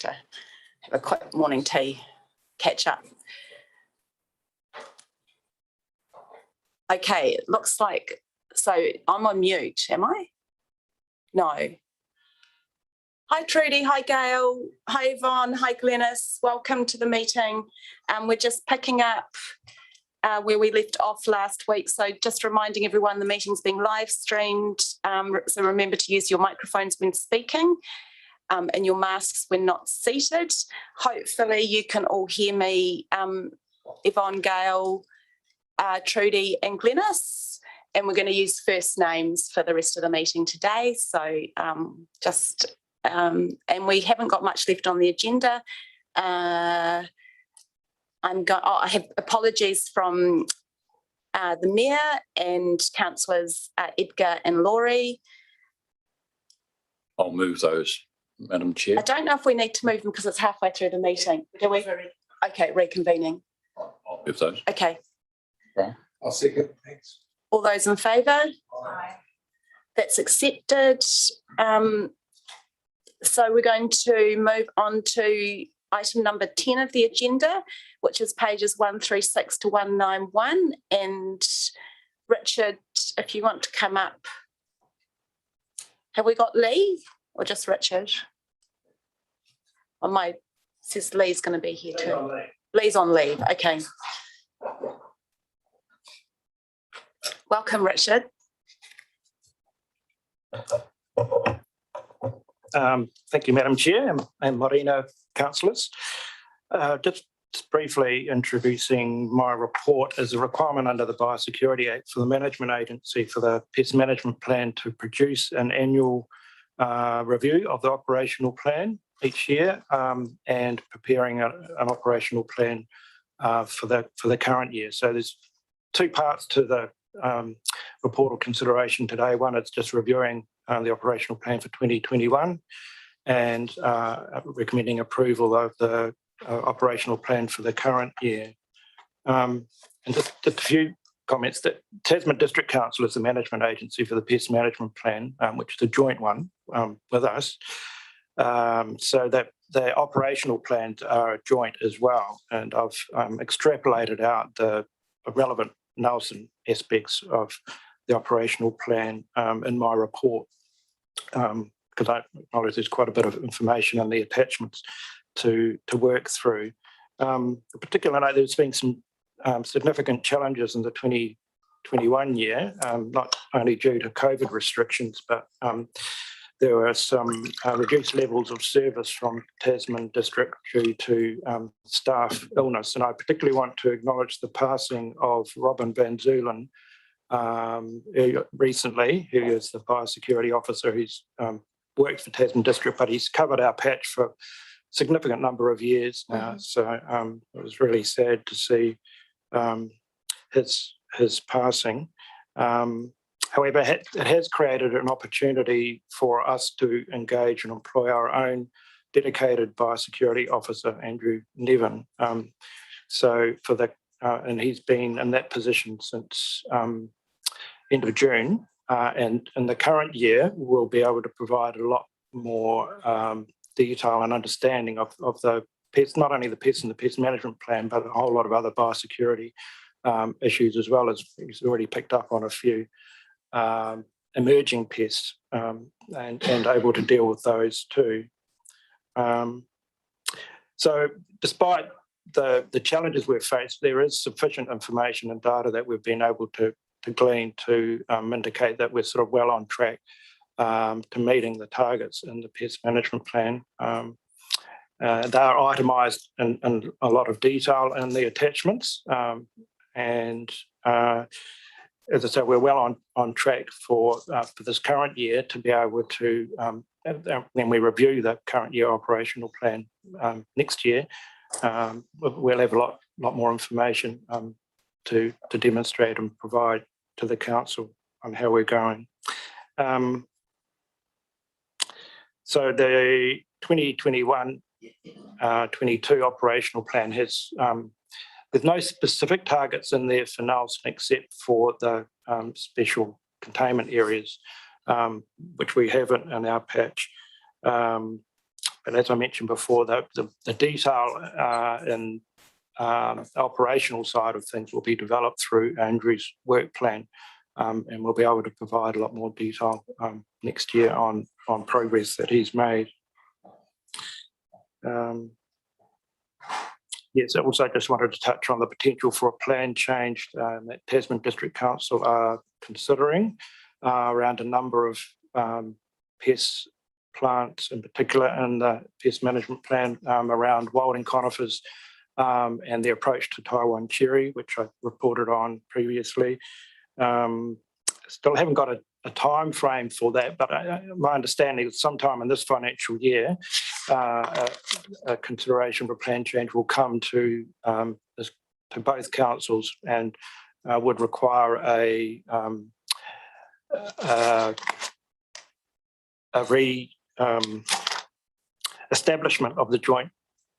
to have a quick morning tea, catch up. Okay, it looks like, so I'm on mute, am I? No. Hi Trudy, hi Gail, hi Yvonne, hi Glenys, welcome to the meeting. We're just picking up where we left off last week. So just reminding everyone the meeting's being live streamed. So remember to use your microphones when speaking and your masks when not seated. Hopefully you can all hear me, Yvonne, Gail, Trudy and Glenys. And we're going to use first names for the rest of the meeting today. So and we haven't got much left on the agenda. I have apologies from the Mayor and Councillors Edgar and Laurie. I'll move those, Madam Chair. I don't know if we need to move them because it's halfway through the meeting. Do we? Okay, reconvening. I'll move those. Okay. Right. I'll second. Thanks. All those in favour? Aye. That's accepted. So we're going to move on to item number 10 of the agenda, which is pages 136 to 191. And Richard, if you want to come up. Have we got Lee or just Richard? On my, it says Lee's going to be here too. Lee's on leave, okay. Welcome, Richard. Thank you, Madam Chair and Morena councillors. Just briefly introducing my report as a requirement under the Biosecurity Act for the Management Agency for the Pest Management Plan to produce an annual review of the operational plan each year and preparing an operational plan for the current year. So there's two parts to the report or consideration today. One is just reviewing the operational plan for 2021 and recommending approval of the operational plan for the current year. And just a few comments that Tasman District Council is the management agency for the Pest Management Plan, which is a joint one with us. So that the operational plans are joint as well. And I've extrapolated out the relevant Nelson aspects of the operational plan in my report, because I acknowledge there's quite a bit of information in the attachments to work through. In particular, I know there's been some significant challenges in the 2021 year, not only due to COVID restrictions, but there were some reduced levels of service from Tasman District due to staff illness. And I particularly want to acknowledge the passing of Robin Van Zulen recently, who is the biosecurity officer who's worked for Tasman District, but he's covered our patch for a significant number of years now. So it was really sad to see his passing. However, it has created an opportunity for us to engage and employ our own dedicated biosecurity officer, Andrew Nevin. So for the and he's been in that position since end of June, and in the current year we'll be able to provide a lot more detail and understanding of the pest, not only the pest and the pest management plan, but a whole lot of other biosecurity issues, as well as he's already picked up on a few emerging pests and able to deal with those too. So despite the challenges we've faced, there is sufficient information and data that we've been able to glean to indicate that we're sort of well on track to meeting the targets in the pest management plan. They are itemised in a lot of detail in the attachments, and as I said, we're well on track for this current year to be able to, when we review the current year operational plan next year, we'll have a lot more information to demonstrate and provide to the council on how we're going. So the 2021-22 operational plan has there's no specific targets in there for Nelson except for the special containment areas, which we have in our patch. But as I mentioned before, the detail and operational side of things will be developed through Andrew's work plan, and we'll be able to provide a lot more detail next year on progress that he's made. Yes, I also just wanted to touch on the potential for a plan change that Tasman District Council are considering around a number of pest plants, in particular in the pest management plan around wilding conifers and the approach to Taiwan cherry, which I reported on previously. Still haven't got a time frame for that, but my understanding is sometime in this financial year, a consideration for plan change will come to both councils and would require a establishment of the Joint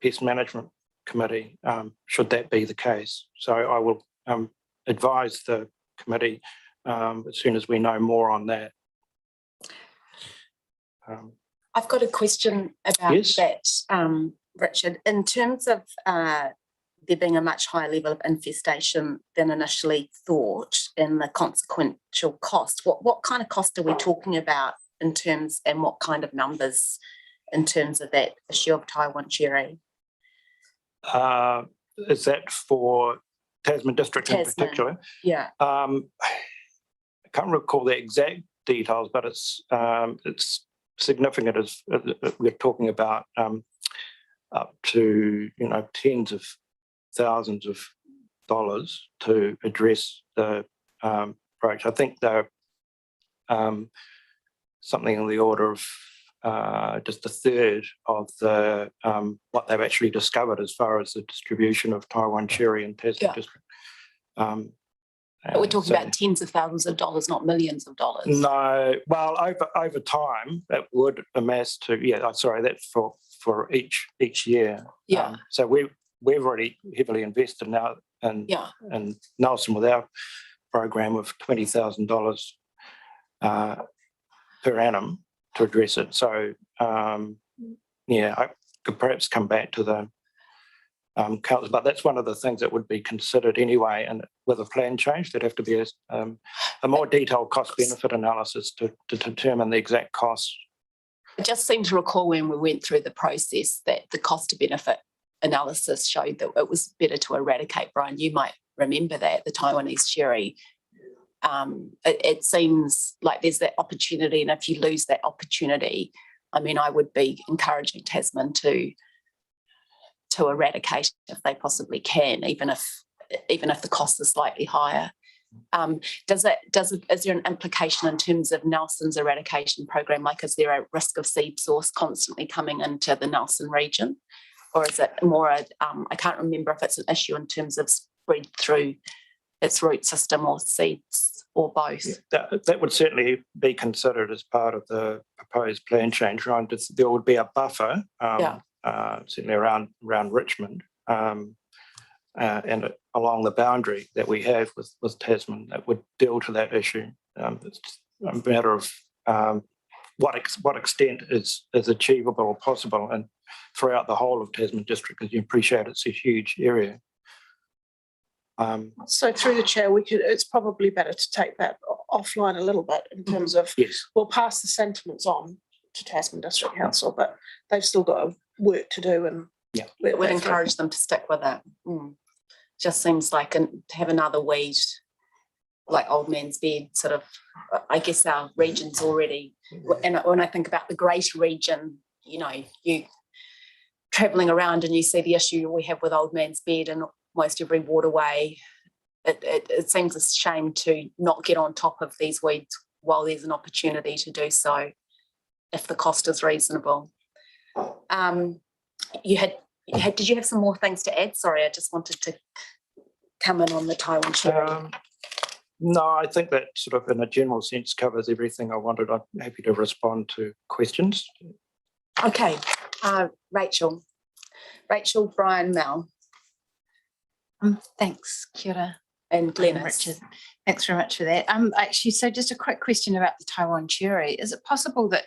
Pest Management Committee, should that be the case. So I will advise the committee as soon as we know more on that. I've got a question about Yes. that, Richard. In terms of there being a much higher level of infestation than initially thought and the consequential cost, what kind of cost are we talking about in terms, and what kind of numbers in terms of that issue of Taiwan cherry? Is that for Tasman District in particular? Yeah. I can't recall the exact details, but it's significant. As we're talking about up to tens of thousands of dollars to address the approach. I think they're something in the order of just a third of the what they've actually discovered as far as the distribution of Taiwan cherry in Tasman District. But we're talking about tens of thousands of dollars, not millions of dollars. No, well, over time, it would amass to, that's for each year. Yeah. So we've already heavily invested now in Nelson with our program of $20,000 per annum to address it. So, I could perhaps come back to the council, but that's one of the things that would be considered anyway. And with a plan change, there'd have to be a more detailed cost-benefit analysis to determine the exact costs. I just seem to recall when we went through the process that the cost-benefit analysis showed that it was better to eradicate. Brian, you might remember that, the Taiwanese cherry. It seems like there's that opportunity, and if you lose that opportunity, I mean, I would be encouraging Tasman to eradicate if they possibly can, even if the cost is slightly higher. Is there an implication in terms of Nelson's eradication program? Like, is there a risk of seed source constantly coming into the Nelson region, or is it more I can't remember if it's an issue in terms of spread through its root system or seeds, or both? That would certainly be considered as part of the proposed plan change. Right? There would be a buffer, certainly around Richmond, and along the boundary that we have with Tasman that would deal to that issue. It's just a matter of what extent is achievable or possible, and throughout the whole of Tasman District, as you appreciate, it's a huge area. So through the chair, it's probably better to take that offline a little bit in terms of, we'll pass the sentiments on to Tasman District Council, but they've still got work to do, and we'd encourage them to stick with it. Just seems like to have another weed like Old Man's Bed, sort of, I guess our region's already, and when I think about the greater region, you travelling around and you see the issue we have with Old Man's Bed and almost every waterway, it seems a shame to not get on top of these weeds while there's an opportunity to do so, if the cost is reasonable. Did you have some more things to add? Sorry, I just wanted to come in on the Taiwan cherry. No, I think that sort of in a general sense covers everything I wanted. I'm happy to respond to questions. Okay, Rachel, Brian, Mel. Thanks, Kia ora. And Glenys. Richard. Thanks very much for that. Actually, so just a quick question about the Taiwan cherry. Is it possible that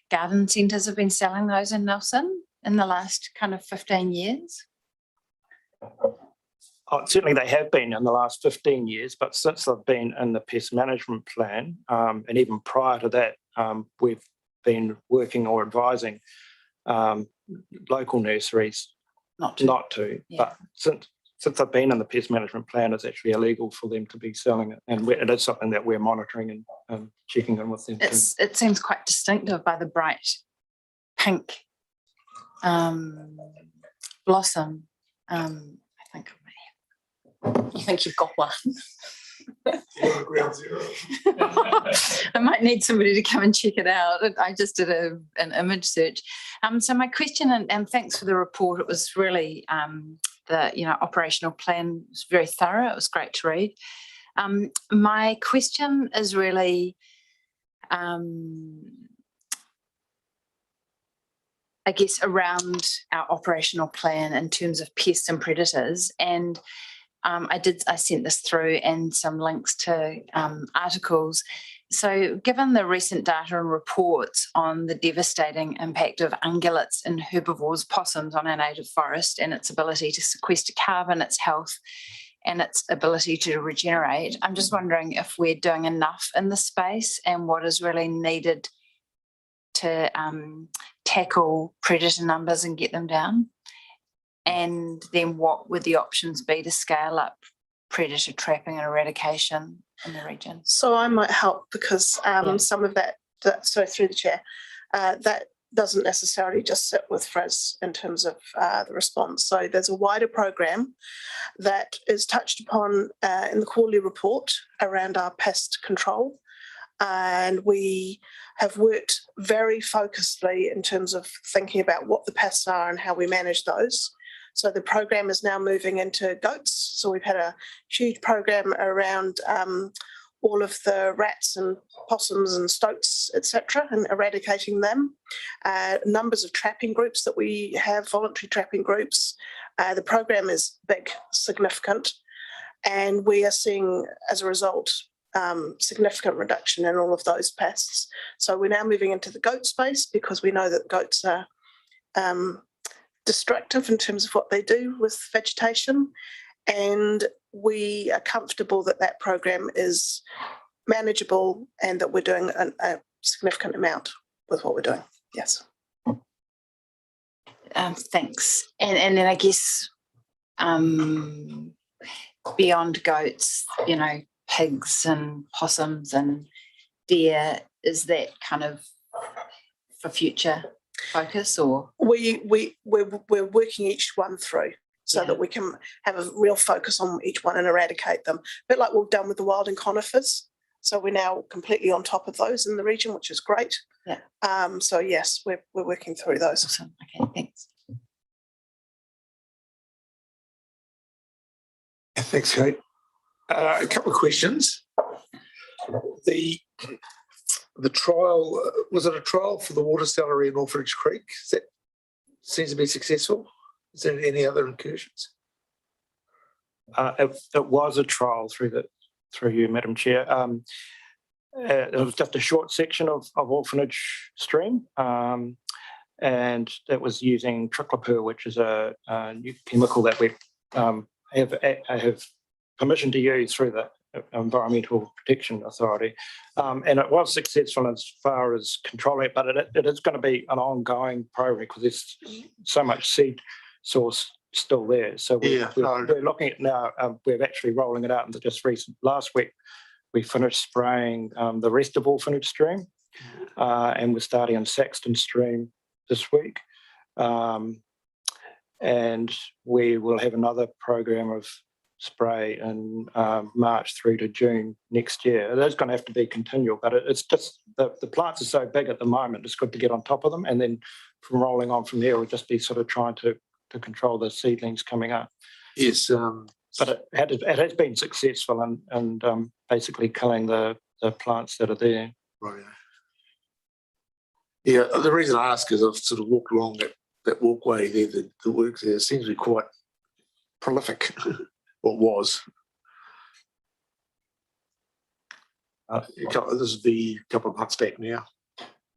garden centres have been selling those in Nelson in the last kind of 15 years? Certainly they have been in the last 15 years, but since they've been in the pest management plan, and even prior to that, we've been working or advising local nurseries not to. Yeah. But since they've been in the pest management plan, it's actually illegal for them to be selling it, and it is something that we're monitoring and checking in with them. It seems quite distinctive by the bright pink blossom. I think You think you've got one? Ground zero. I might need somebody to come and check it out. I just did an image search. So my question, and thanks for the report. It was really the operational plan was very thorough. It was great to read. My question is really, I guess, around our operational plan in terms of pests and predators. And I sent this through and some links to articles. So given the recent data and reports on the devastating impact of ungulates and herbivores, possums on our native forest and its ability to sequester carbon, its health and its ability to regenerate, I'm just wondering if we're doing enough in this space and what is really needed to tackle predator numbers and get them down. And then what would the options be to scale up predator trapping and eradication in the region? So I might help because some of that, so through the chair, that doesn't necessarily just sit with FRIS in terms of the response. So there's a wider program that is touched upon in the quarterly report around our pest control. And we have worked very focusedly in terms of thinking about what the pests are and how we manage those. So the program is now moving into goats. So we've had a huge program around all of the rats and possums and stoats, etc., and eradicating them. Numbers of trapping groups that we have, voluntary trapping groups. The program is big, significant, and we are seeing, as a result, significant reduction in all of those pests. So we're now moving into the goat space because we know that goats are destructive in terms of what they do with vegetation, and we are comfortable that that program is manageable and that we're doing a significant amount with what we're doing. Yes. Thanks. And then I guess beyond goats, pigs and possums and deer, is that kind of for future focus, or we're working each one through so that we can have a real focus on each one and eradicate them, a bit like we've done with the wild and conifers. So we're now completely on top of those in the region, which is great. So yes, we're working through those. Awesome. Okay, thanks. Thanks, Kate. A couple of questions. The trial, was it a trial for the water salary in Orphanage Creek? That seems to be successful. Is there any other incursions? It was a trial through you, Madam Chair. It was just a short section of Orphanage Stream, and that was using triclopyr, which is a new chemical that we have permission to use through the Environmental Protection Authority, and it was successful as far as controlling it, but it is going to be an ongoing program because there's so much seed source still there. So we're looking at now, we're actually rolling it out in the just recent last week. We finished spraying the rest of Orphanage Stream, and we're starting on Saxton Stream this week. And we will have another program of spray in March through to June next year. It is going to have to be continual, but it's just the plants are so big at the moment, it's good to get on top of them, and then from rolling on from there, we'll just be sort of trying to control the seedlings coming up. Yes. But it has been successful and basically killing the plants that are there. Right. Yeah, the reason I ask is I've sort of walked along that walkway there, the work there seems to be quite prolific. Or was. This would be a couple of months back now.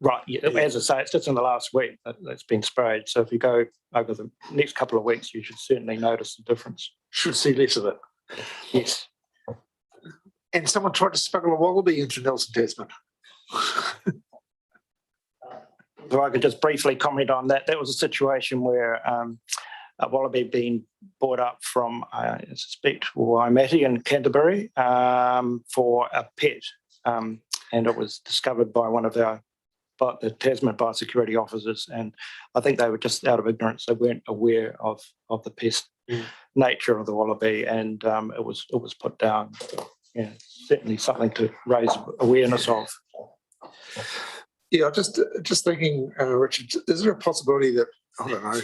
Right, yeah, as I say, it's just in the last week that's been sprayed. So if you go over the next couple of weeks, you should certainly notice the difference. Should see less of it. Yes. And someone tried to smuggle a wallaby into Nelson, Tasman. So I could just briefly comment on that. That was a situation where a wallaby being brought up from, I suspect, Waimate in Canterbury for a pet. And it was discovered by one of the Tasman biosecurity officers. And I think they were just out of ignorance. They weren't aware of the pest nature of the wallaby, and it was put down. Yeah, certainly something to raise awareness of. Yeah, just thinking, Richard, is there a possibility that, I don't know,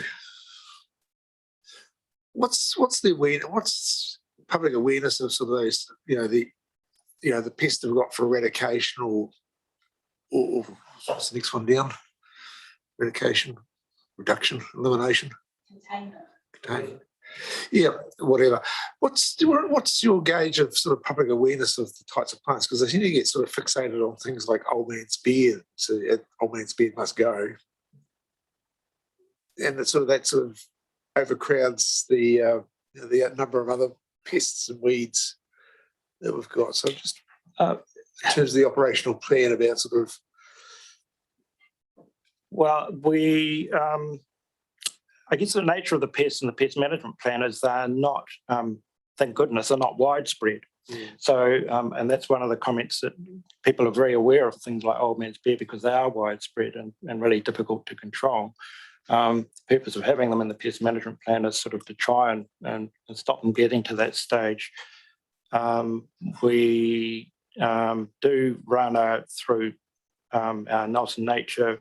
what's the awareness, what's public awareness of sort of those, the pests they've got for eradication or what's the next one down? Eradication, reduction, elimination. Containment. Yeah, whatever. What's your gauge of sort of public awareness of the types of plants? Because they seem to get sort of fixated on things like old man's beard. So old man's beard must go, and that sort of overcrowds the number of other pests and weeds that we've got. So just in terms of the operational plan about sort of. Well, I guess the nature of the pests and the pest management plan is they're not, thank goodness, they're not widespread. So, and that's one of the comments that people are very aware of things like old man's beard because they are widespread and really difficult to control. The purpose of having them in the pest management plan is sort of to try and stop them getting to that stage. We do run through our Nelson Nature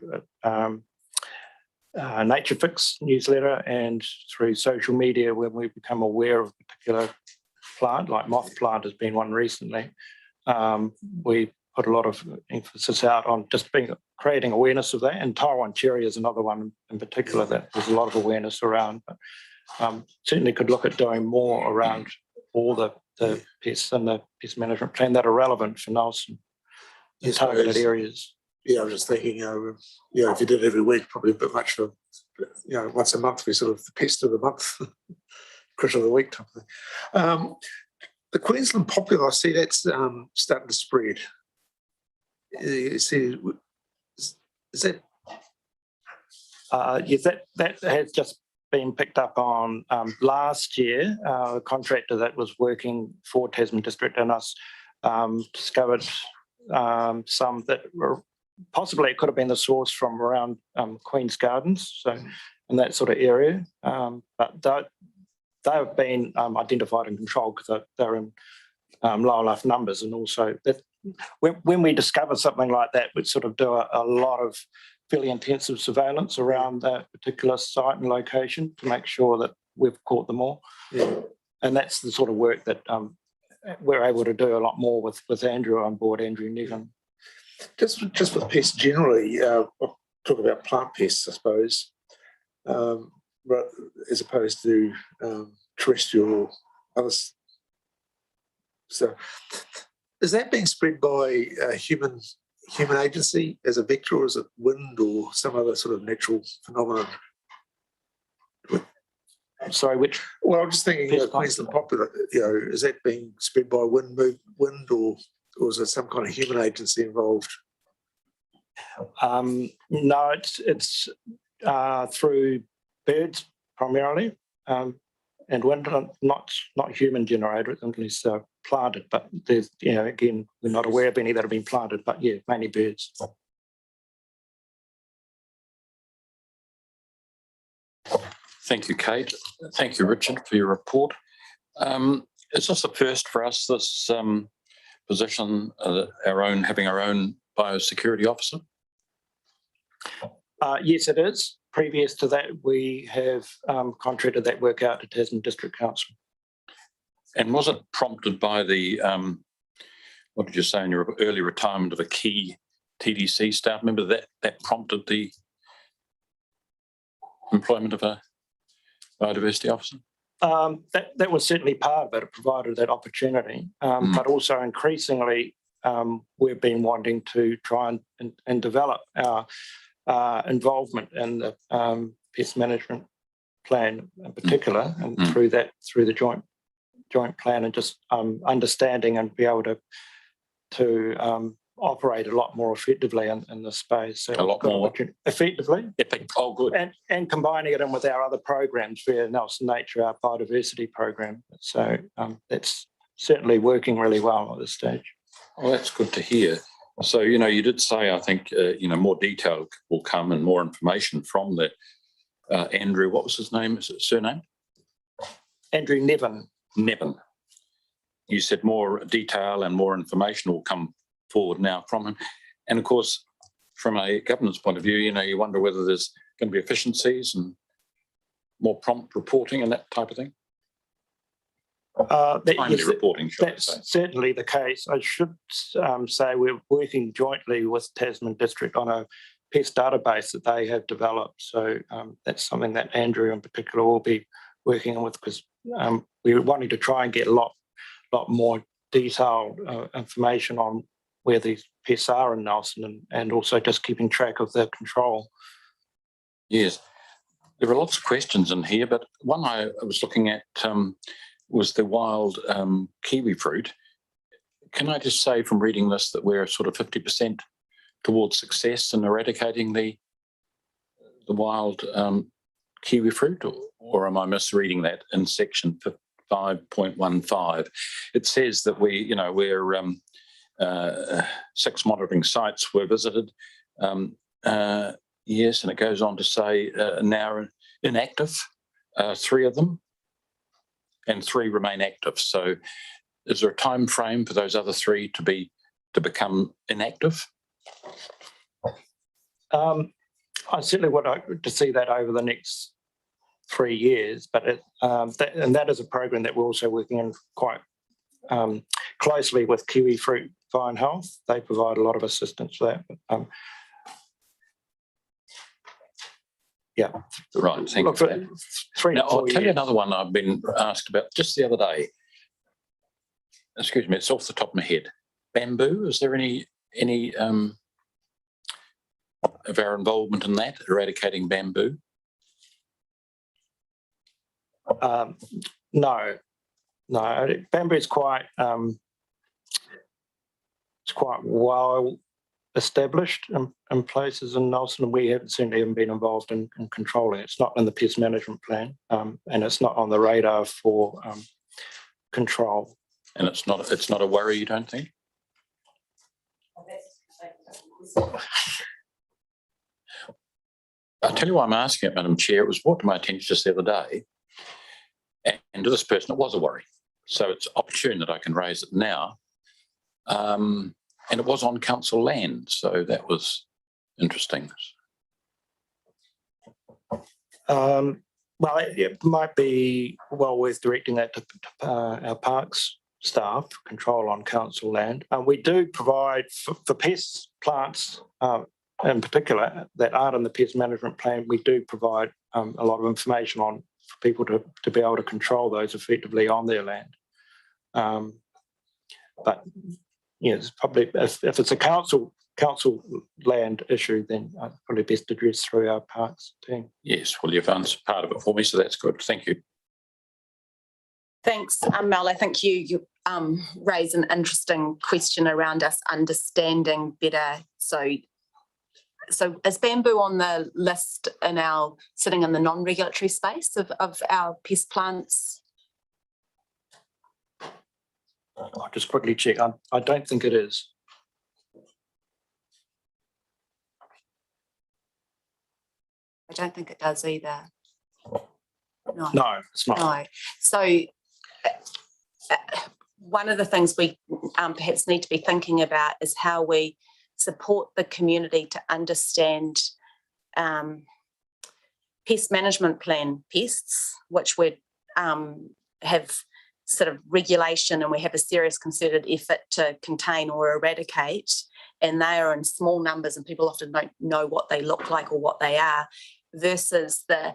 Nature Fix newsletter and through social media when we become aware of a particular plant, like moth plant has been one recently. We put a lot of emphasis out on just creating awareness of that, and Taiwan cherry is another one in particular that there's a lot of awareness around. But certainly could look at doing more around all the pests and the pest management plan that are relevant for Nelson in targeted areas. Yeah, I was just thinking, if you did it every week, probably a bit much for, once a month, we sort of the pest of the month, crit of the week type of thing. The Queensland poplar, I see that's starting to spread. You see, is that? Yes, that has just been picked up on last year. A contractor that was working for Tasman District and us discovered some that were possibly it could have been the source from around Queen's Gardens, so in that sort of area. But they have been identified and controlled because they're in low enough numbers, and also that when we discover something like that, we sort of do a lot of fairly intensive surveillance around that particular site and location to make sure that we've caught them all. Yeah. And that's the sort of work that we're able to do a lot more with Andrew on board, Andrew Nevin. Just with pests generally, I'll talk about plant pests, I suppose, as opposed to terrestrial others. So, is that being spread by human agency as a vector, or is it wind or some other sort of natural phenomenon? Sorry, which? Well, I'm just thinking, Queensland poplar, is that being spread by wind, or is there some kind of human agency involved? No, it's through birds primarily, and wind, not human generated unless they're planted. But there's, again, we're not aware of any that have been planted, but yeah, mainly birds. Thank you, Kate. Thank you, Richard, for your report. Is this the first for us, this position, having our own biosecurity officer? Yes, it is. Previous to that, we have contracted that work out to Tasman District Council. And was it prompted by the, what did you say in your early retirement of a key TDC staff member, that prompted the employment of a biodiversity officer? That was certainly part of it. It provided that opportunity, but also increasingly we've been wanting to try and develop our involvement in the pest management plan in particular, and through the joint plan, and just understanding and be able to operate a lot more effectively in this space. So A lot more effectively. Oh, good. And combining it in with our other programs, via Nelson Nature, our biodiversity program. So that's certainly working really well at this stage. Well, that's good to hear. So, you did say, I think, more detail will come and more information from that. Andrew, what was his name? Is it surname? Andrew Nevin. Nevin. You said more detail and more information will come forward now from him. And of course, from a governance point of view, you wonder whether there's going to be efficiencies and more prompt reporting and that type of thing. Timely reporting, shall I say. That's certainly the case. I should say we're working jointly with Tasman District on a pest database that they have developed. So that's something that Andrew in particular will be working on with, because we're wanting to try and get a lot more detailed information on where these pests are in Nelson, and also just keeping track of their control. Yes, there are lots of questions in here, but one I was looking at was the wild kiwi fruit. Can I just say from reading this that we're sort of 50% towards success in eradicating the wild kiwi fruit, or am I misreading that in section 5.15? It says that we're 6 monitoring sites were visited. Yes, and it goes on to say now inactive, 3 of them, and 3 remain active. So is there a time frame for those other 3 to become inactive? I certainly would like to see that over the next 3 years, but that is a program that we're also working in quite closely with Kiwi Fruit Vine Health. They provide a lot of assistance for that. But, yeah. Right, thank you for that. 3 Now, to 4 I'll tell you years. another one I've been asked about just the other day. Excuse me, it's off the top of my head. Bamboo, is there any of our involvement in that, eradicating bamboo? No. Bamboo is quite it's quite well established in places in Nelson, and we haven't certainly even been involved in controlling it. It's not in the pest management plan, and it's not on the radar for control. And it's not a worry, you don't think? I'll tell you why I'm asking it, Madam Chair. It was brought to my attention just the other day, and to this person it was a worry. So it's opportune that I can raise it now. And it was on council land, so that was interesting. Well, it might be well worth directing that to our parks staff, control on council land. We do provide for pest plants in particular that aren't in the pest management plan. We do provide a lot of information on for people to be able to control those effectively on their land. But it's probably if it's a council land issue, then probably best addressed through our parks team. Yes, well, you've answered part of it for me, so that's good. Thank you. Thanks, Mel. I think you raise an interesting question around us understanding better. So is bamboo on the list sitting in the non-regulatory space of our pest plants? I'll just quickly check. I don't think it is. I don't think it does either. No, it's not. No. So one of the things we perhaps need to be thinking about is how we support the community to understand pest management plan pests, which we have sort of regulation, and we have a serious concerted effort to contain or eradicate, and they are in small numbers and people often don't know what they look like or what they are, versus the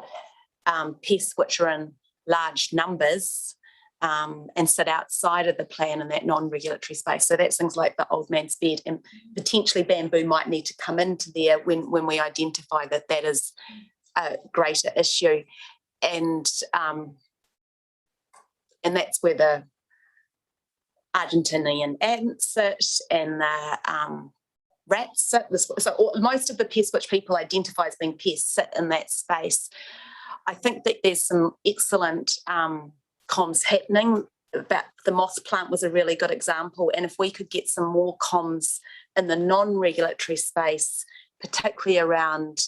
pests which are in large numbers and sit outside of the plan in that non-regulatory space. So that's things like the old man's bed, and potentially bamboo might need to come into there when we identify that that is a greater issue. And that's where the Argentinian ants sit and the rats sit. So most of the pests which people identify as being pests sit in that space. I think that there's some excellent comms happening. About the moss plant was a really good example, and if we could get some more comms in the non-regulatory space, particularly around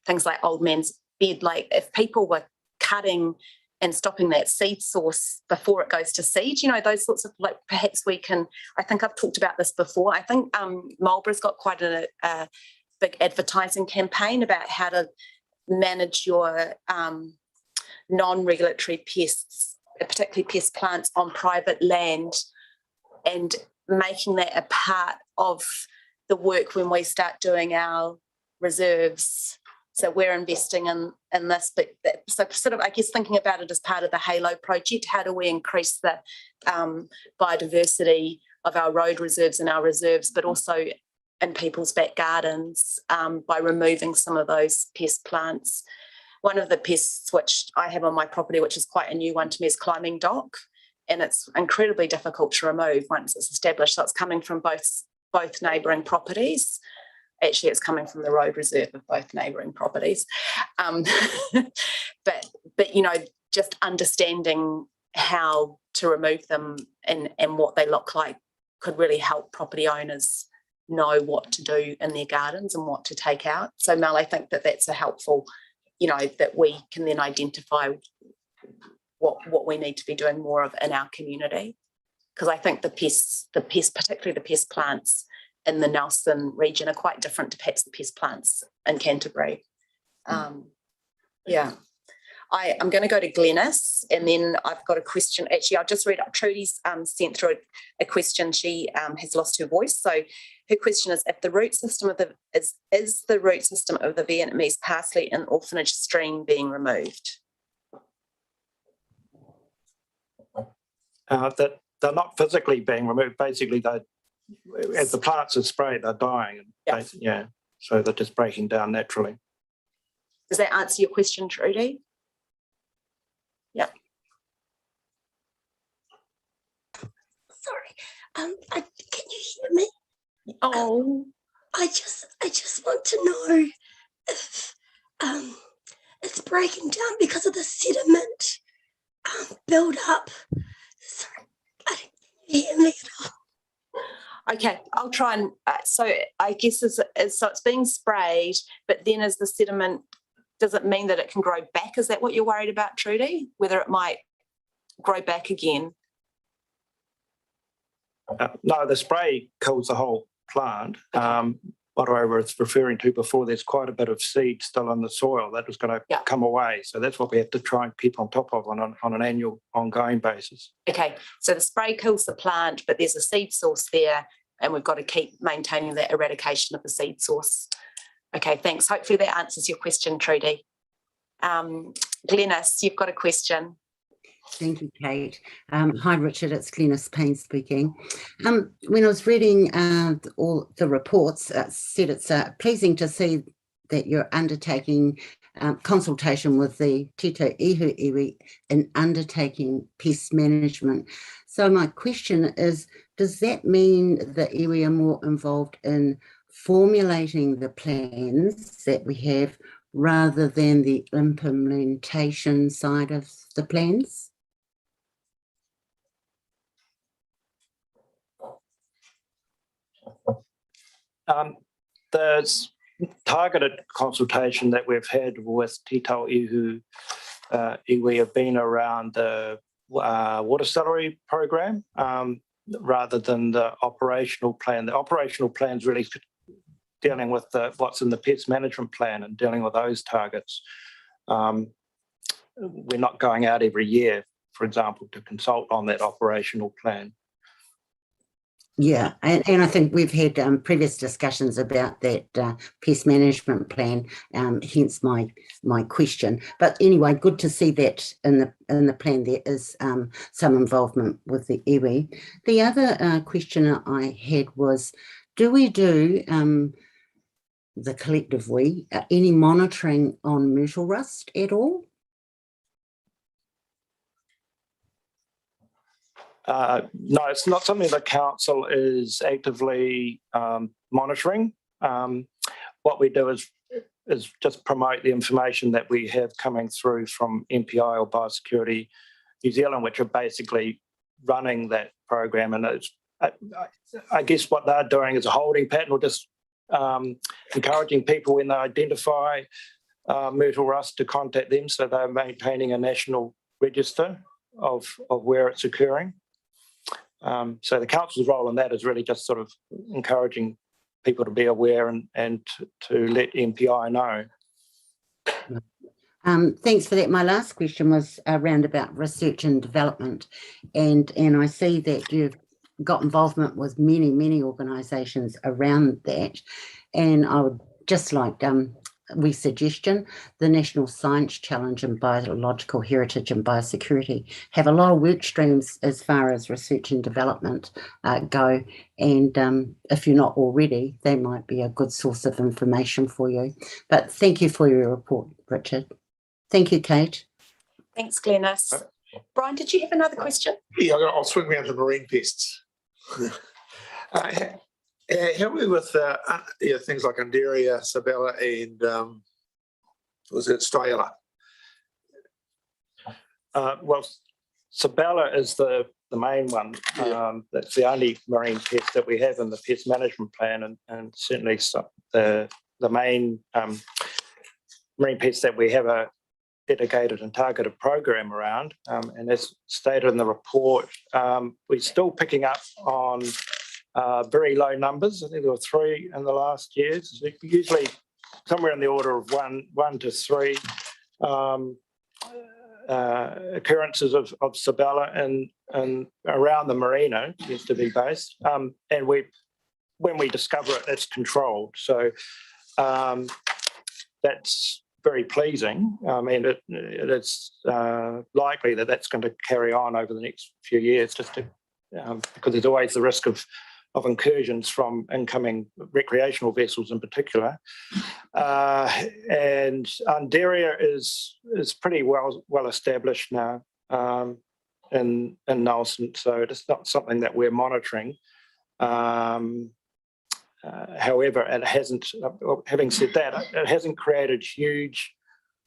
things like old man's bed, like if people were cutting and stopping that seed source before it goes to seed, those sorts of, like, perhaps we can, I think I've talked about this before, I think Marlborough's got quite a big advertising campaign about how to manage your non-regulatory pests, particularly pest plants on private land, and making that a part of the work when we start doing our reserves. So we're investing in this, but so sort of, I guess, thinking about it as part of the Halo project, how do we increase the biodiversity of our road reserves and our reserves, but also in people's back gardens by removing some of those pest plants. One of the pests which I have on my property, which is quite a new one to me, is climbing dock, and it's incredibly difficult to remove once it's established. So it's coming from both neighbouring properties. Actually, it's coming from the road reserve of both neighbouring properties. But just understanding how to remove them and what they look like could really help property owners know what to do in their gardens and what to take out. So Mel, I think that that's a helpful, that we can then identify what we need to be doing more of in our community. Because I think the pests, particularly the pest plants in the Nelson region, are quite different to perhaps the pest plants in Canterbury. Yeah. I'm going to go to Glenys, and then I've got a question. Actually, I'll just read up. Trudy's sent through a question. She has lost her voice. So her question is: if the root system of is the root system of the Vietnamese parsley and orphanage stream being removed? That they're not physically being removed. Basically, as the plants are sprayed, they're dying. Yeah. So they're just breaking down naturally. Does that answer your question, Trudy? Yeah. Sorry, can you hear me? Oh, I just want to know if it's breaking down because of the sediment build up. Sorry, can you hear me at all? okay. I'll try and. So I guess so it's being sprayed, but then as the sediment, does it mean that it can grow back? Is that what you're worried about, Trudy? Whether it might grow back again? No, the spray kills the whole plant. What I was referring to before, there's quite a bit of seed still in the soil that was going to come away. So that's what we have to try and keep on top of on an annual, ongoing basis. Okay, so the spray kills the plant, but there's a seed source there, and we've got to keep maintaining that eradication of the seed source. Okay, thanks. Hopefully that answers your question, Trudy. Glenys, you've got a question. Thank you, Kate. Hi, Richard. It's Glenys Payne speaking. When I was reading all the reports, it said it's pleasing to see that you're undertaking consultation with the Tito Ihu iwi in undertaking pest management. So my question is, does that mean the iwi are more involved in formulating the plans that we have rather than the implementation side of the plans? The targeted consultation that we've had with Tito Ihu iwi have been around the water salary program rather than the operational plan. The operational plan is really dealing with what's in the pest management plan and dealing with those targets. We're not going out every year, for example, to consult on that operational plan. Yeah, and I think we've had previous discussions about that pest management plan, hence my question. But anyway, good to see that in the plan there is some involvement with the iwi. The other question I had was, do we do the collective we any monitoring on myrtle rust at all? No, it's not something the council is actively monitoring. What we do is just promote the information that we have coming through from MPI or Biosecurity New Zealand, which are basically running that program. And it's, I guess what they're doing is a holding pattern, or just encouraging people when they identify myrtle rust to contact them, so they're maintaining a national register of where it's occurring. So the council's role in that is really just sort of encouraging people to be aware and to let MPI know. Thanks for that. My last question was around about research and development, and I see that you've got involvement with many organisations around that, and I would just like suggestion, the National Science Challenge in Biological Heritage and Biosecurity have a lot of work streams as far as research and development go, and if you're not already, they might be a good source of information for you. But thank you for your report, Richard. Thank you, Kate. Thanks, Glenys. Brian, did you have another question? Yeah, I'll swing around to marine pests. Help me with things like Undaria, Sabella, and was it Styla? Well, Sabella is the main one. That's the only marine pest that we have in the pest management plan, and certainly the main marine pests that we have a dedicated and targeted program around. And as stated in the report, we're still picking up on very low numbers. I think there were 3 in the last year. So usually somewhere in the order of one to 3 occurrences of Sabella and around the marina used to be based. And when we discover it, it's controlled. So that's very pleasing. And it is likely that that's going to carry on over the next few years, just to, because there's always the risk of incursions from incoming recreational vessels in particular. And Undaria is pretty well established now in Nelson, so it's not something that we're monitoring. However, it hasn't, having said that, it hasn't created huge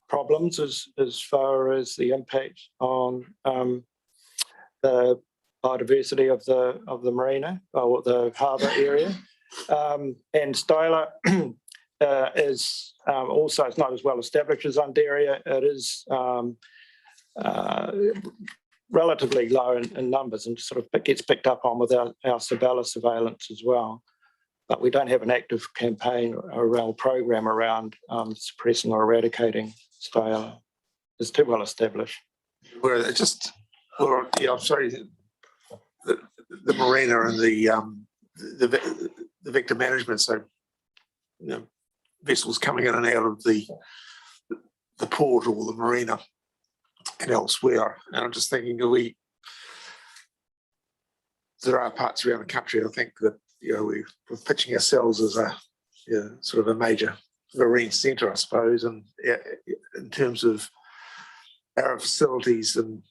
problems as far as the impact on the biodiversity of the marina or the harbour area. And Styla is also, it's not as well established as Undaria. It is relatively low in numbers, and sort of gets picked up on with our Sabella surveillance as well. But we don't have an active campaign or a program around suppressing or eradicating Styla. It's too well established. Where it just, or yeah, I'm sorry, the marina and the vector management. So, vessels coming in and out of the port or the marina and elsewhere. And I'm just thinking, there are parts around the country, I think, that we're pitching ourselves as a sort of a major marine centre, I suppose, and in terms of our facilities and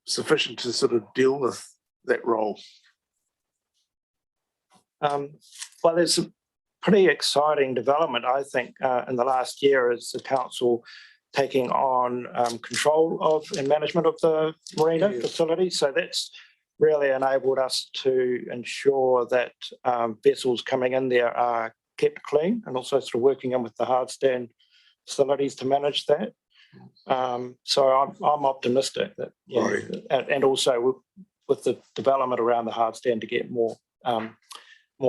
sufficient to sort of deal with that role. Well, there's a pretty exciting development, I think, in the last year, as the council taking on control of and management of the marina facility. So that's really enabled us to ensure that vessels coming in there are kept clean, and also sort of working in with the hard stand facilities to manage that. So I'm optimistic that, and also with the development around the hard stand to get more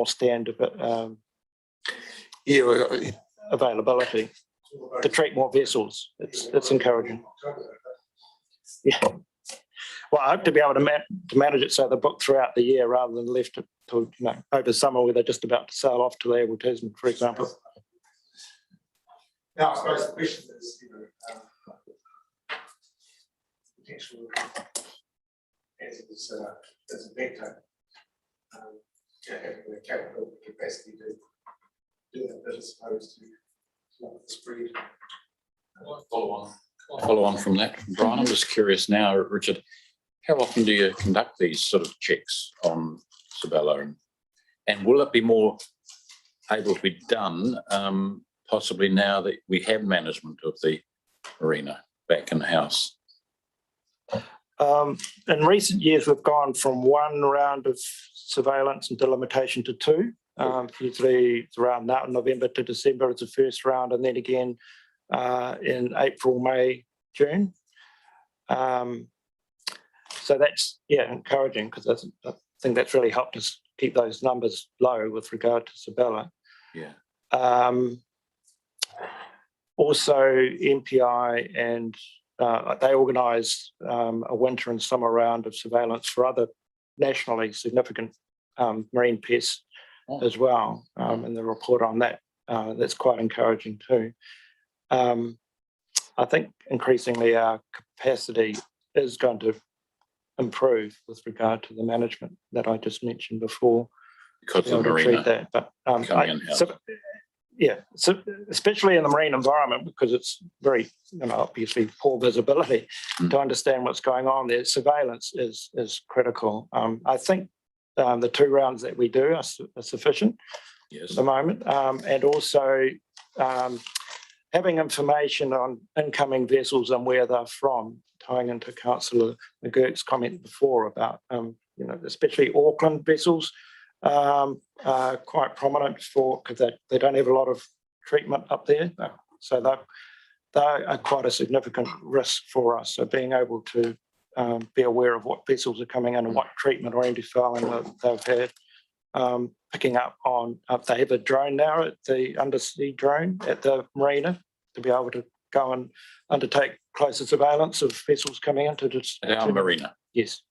standard availability to treat more vessels. It's encouraging. Yeah. Well, I hope to be able to manage it so they're booked throughout the year rather than left it to, over summer where they're just about to sail off to the Abel Tasman, for example. Now, I suppose the question is, potential as a vector, having the capability capacity to do that as opposed to spread. Follow on from that, Brian. I'm just curious now, Richard, how often do you conduct these sort of checks on Sabella? And will it be more able to be done possibly now that we have management of the marina back in the house? In recent years, we've gone from one round of surveillance and delimitation to two. Usually it's around now, November to December is the first round, and then again in April, May, June. So that's, encouraging, because I think that's really helped us keep those numbers low with regard to Sabella. Yeah. Also, MPI and they organise a winter and summer round of surveillance for other nationally significant marine pests as well. And the report on that, that's quite encouraging too. I think increasingly our capacity is going to improve with regard to the management that I just mentioned before. Because of the marina that, but coming in-house. So especially in the marine environment, because it's very, obviously poor visibility to understand what's going on there. Surveillance is critical. I think the two rounds that we do are sufficient at the moment, and also having information on incoming vessels and where they're from, tying into Councillor McGurk's comment before about, especially Auckland vessels are quite prominent because they don't have a lot of treatment up there. So they are quite a significant risk for us. So being able to be aware of what vessels are coming in and what treatment or anti-fouling they've had, picking up on, they have a drone now, the undersea drone at the marina, to be able to go and undertake closer surveillance of vessels coming into our marina. Yes.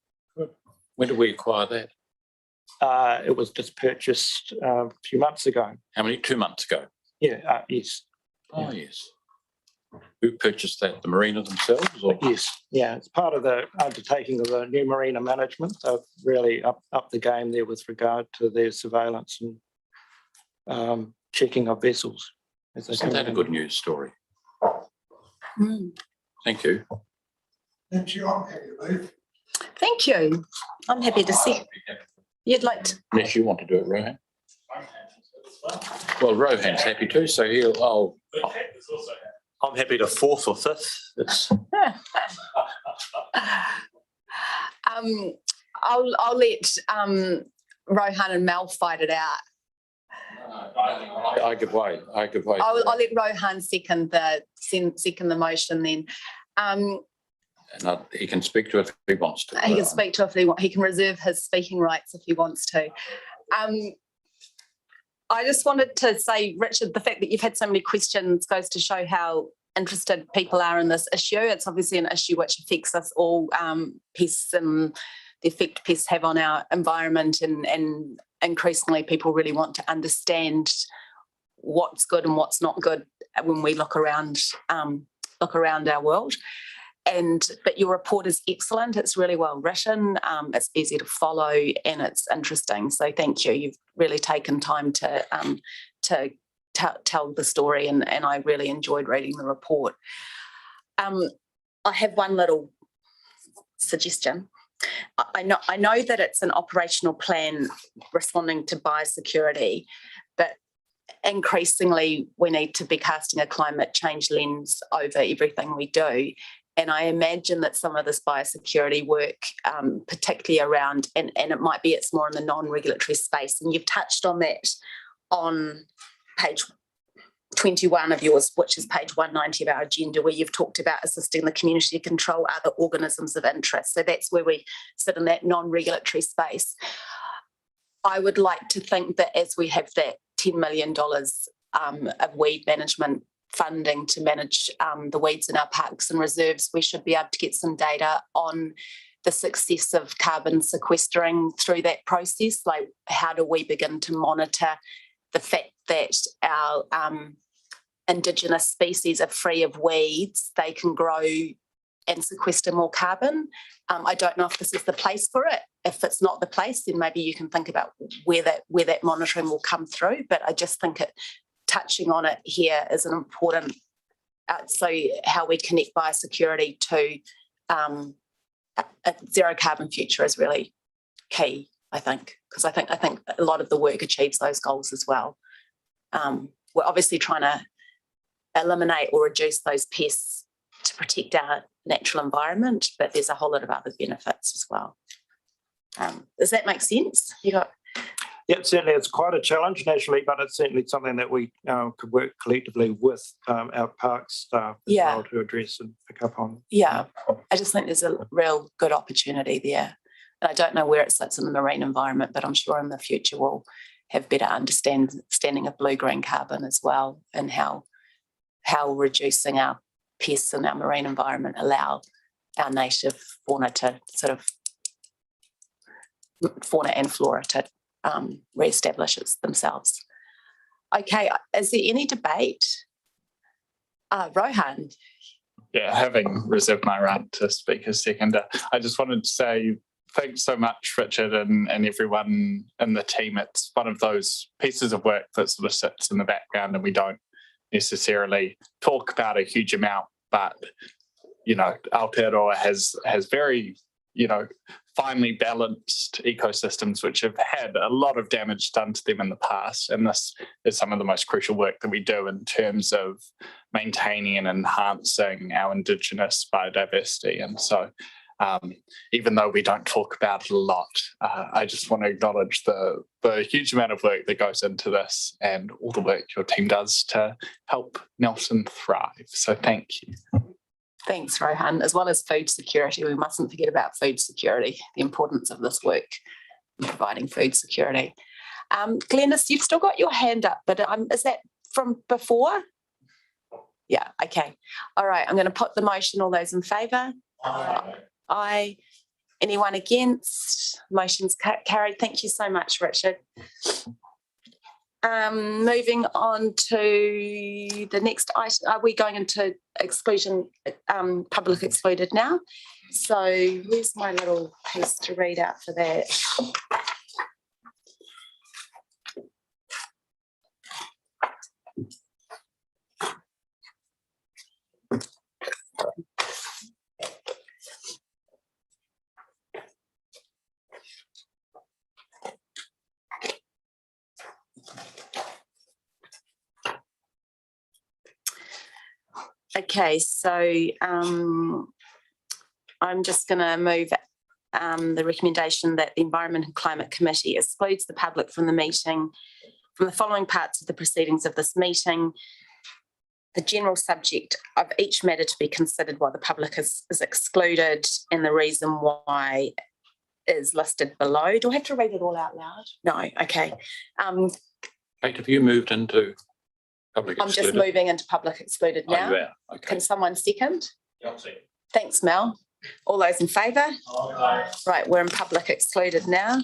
When did we acquire that? It was just purchased a few months ago. How many? 2 months ago? Yeah, yes. Oh, yes. Who purchased that? The marina themselves? Or? Yes, yeah. It's part of the undertaking of the new marina management. They've really up the game there with regard to their surveillance and checking of vessels. Isn't that a good news story? Thank you. Thank you. I'm happy to move. Thank you. I'm happy to see. You'd like to. Unless you want to do it, Rohan. Well, Rohan's happy too, so he'll. I'm happy to fourth or fifth. It's I'll let Rohan and Mel fight it out. I give way. I'll let Rohan second the motion then. And he can speak to it if he wants to. He can speak to it if he wants. He can reserve his speaking rights if he wants to. I just wanted to say, Richard, the fact that you've had so many questions goes to show how interested people are in this issue. It's obviously an issue which affects us all, pests and the effect pests have on our environment, and increasingly people really want to understand what's good and what's not good when we look around our world. But your report is excellent. It's really well written. It's easy to follow and it's interesting. So thank you. You've really taken time to tell the story, and I really enjoyed reading the report. I have one little suggestion. I know that it's an operational plan responding to biosecurity, but increasingly we need to be casting a climate change lens over everything we do. And I imagine that some of this biosecurity work, particularly around, and it's more in the non-regulatory space, and you've touched on that on page 21 of yours, which is page 190 of our agenda, where you've talked about assisting the community to control other organisms of interest. So that's where we sit in that non-regulatory space. I would like to think that as we have that $10 million of weed management funding to manage the weeds in our parks and reserves, we should be able to get some data on the success of carbon sequestering through that process. Like, how do we begin to monitor the fact that our Indigenous species are free of weeds, they can grow and sequester more carbon? I don't know if this is the place for it. If it's not the place, then maybe you can think about where that monitoring will come through. But I just think touching on it here is an important, so how we connect biosecurity to a zero carbon future is really key, I think, because I think a lot of the work achieves those goals as well. We're obviously trying to eliminate or reduce those pests to protect our natural environment, but there's a whole lot of other benefits as well. Does that make sense? Yeah, certainly it's quite a challenge nationally, but it's certainly something that we could work collectively with our parks staff as well to address and pick up on. Yeah, I just think there's a real good opportunity there. And I don't know where it sits in the marine environment, but I'm sure in the future we'll have better understanding of blue-green carbon as well, and how reducing our pests in our marine environment allow our native fauna to fauna and flora to re-establish themselves. Okay, is there any debate? Rohan. Yeah, having reserved my right to speak as seconder, I just wanted to say thanks so much, Richard, and everyone in the team. It's one of those pieces of work that sort of sits in the background and we don't necessarily talk about a huge amount, but Aotearoa has very finely balanced ecosystems which have had a lot of damage done to them in the past, and this is some of the most crucial work that we do in terms of maintaining and enhancing our Indigenous biodiversity. And so even though we don't talk about it a lot, I just want to acknowledge the huge amount of work that goes into this and all the work your team does to help Nelson thrive. So thank you. Thanks, Rohan. As well as food security, we mustn't forget about food security, the importance of this work in providing food security. Glenys, you've still got your hand up, but is that from before? Yeah, okay. All right, I'm going to put the motion. All those in favour? Aye. Anyone against? Motion's carried. Thank you so much, Richard. Moving on to the next item. Are we going into exclusion, public excluded now? So where's my little piece to read out for that? Okay, so I'm just going to move the recommendation that the Environment and Climate Committee excludes the public from the meeting, from the following parts of the proceedings of this meeting: the general subject of each matter to be considered while the public is excluded, and the reason why is listed below. Do I have to read it all out loud? No, okay. Kate, have you moved into public excluded? I'm just moving into public excluded now. Oh, you are? Okay. Can someone second? Thanks, Mel. All those in favour? Right, we're in public excluded now.